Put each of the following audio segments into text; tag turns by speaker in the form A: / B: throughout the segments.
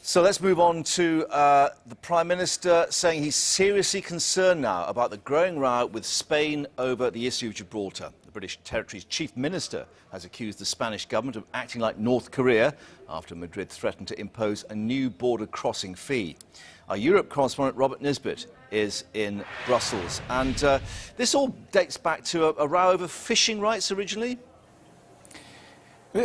A: So let's move on to the Prime Minister saying he's seriously concerned now about the growing row with Spain over the issue of Gibraltar. The British territory's chief minister has accused the Spanish government of acting like North Korea after Madrid threatened to impose a new border crossing fee. Our Europe correspondent Robert Nisbet is in Brussels, and this all dates back to a row over fishing rights originally.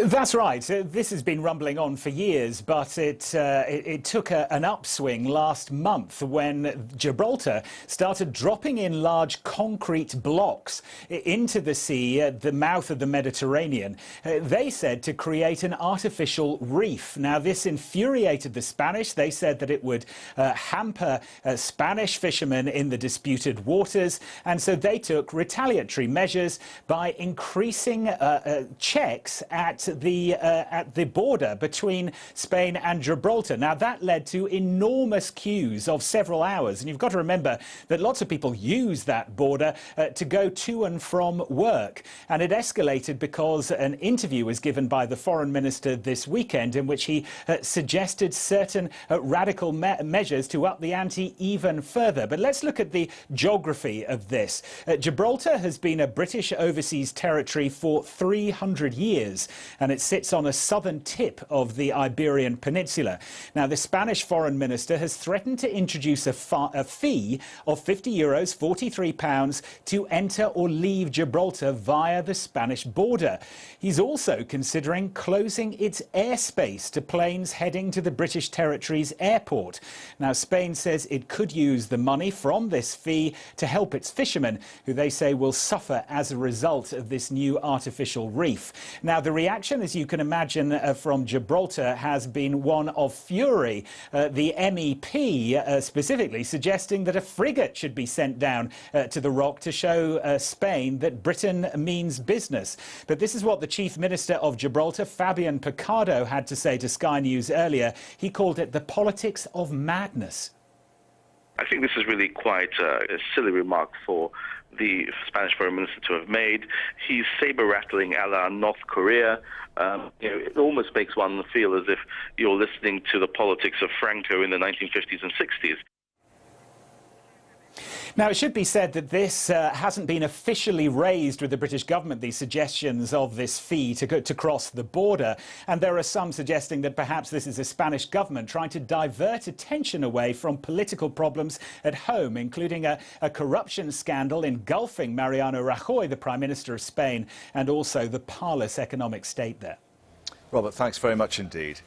B: That's right. This has been rumbling on for years, but it took an upswing last month when Gibraltar started dropping in large concrete blocks into the sea at the mouth of the Mediterranean. They said to create an artificial reef. Now, this infuriated the Spanish. They said that it would hamper Spanish fishermen in the disputed waters, and so they took retaliatory measures by increasing checks at the border between Spain and Gibraltar. Now, that led to enormous queues of several hours. And you've got to remember that lots of people use that border to go to and from work. And it escalated because an interview was given by the foreign minister this weekend in which he suggested certain radical measures to up the ante even further. But let's look at the geography of this. Gibraltar has been a British overseas territory for 300 years. And it sits on a southern tip of the Iberian Peninsula. Now, the Spanish foreign minister has threatened to introduce a fee of €50, £43, to enter or leave Gibraltar via the Spanish border. He's also considering closing its airspace to planes heading to the British territory's airport. Now, Spain says it could use the money from this fee to help its fishermen, who they say will suffer as a result of this new artificial reef. Now, the reaction, as you can imagine, from Gibraltar has been one of fury. The MEP specifically suggesting that a frigate should be sent down to the Rock to show Spain that Britain means business. But this is what the Chief Minister of Gibraltar, Fabian Picardo, had to say to Sky News earlier. He called it the politics of madness.
C: I think this is really quite a silly remark for the Spanish Foreign Minister to have made. He's saber-rattling a la North Korea. It almost makes one feel as if you're listening to the politics of Franco in the 1950s and 60s.
B: Now, it should be said that this hasn't been officially raised with the British government, these suggestions of this fee to cross the border. And there are some suggesting that perhaps this is the Spanish government trying to divert attention away from political problems at home, including a corruption scandal engulfing Mariano Rajoy, the Prime Minister of Spain, and also the parlous economic state there.
A: Robert, thanks very much indeed.